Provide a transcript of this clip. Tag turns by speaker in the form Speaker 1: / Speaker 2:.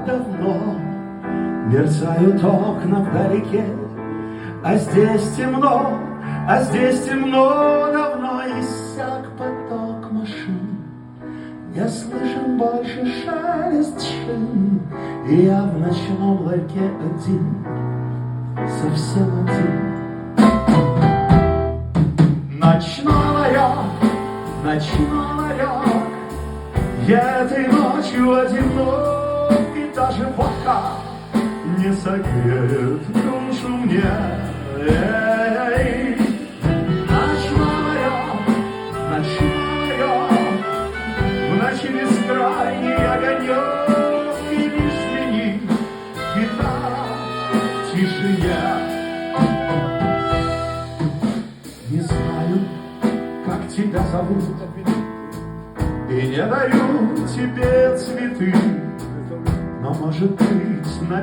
Speaker 1: давно мерцают окна вдалеке, а здесь темно, давно иссяк поток машин. Не слышен больше шелест шин, и я в ночном ларьке один, совсем один. Ночной ларек, я этой ночью одинок, и даже водка не согреет душу мне. Ночной ларек, в ночи бескрайний огонек, и лишь звенит гитара в тишине. Не знаю, как тебя зовут, и не даю тебе цветы, но, может быть, на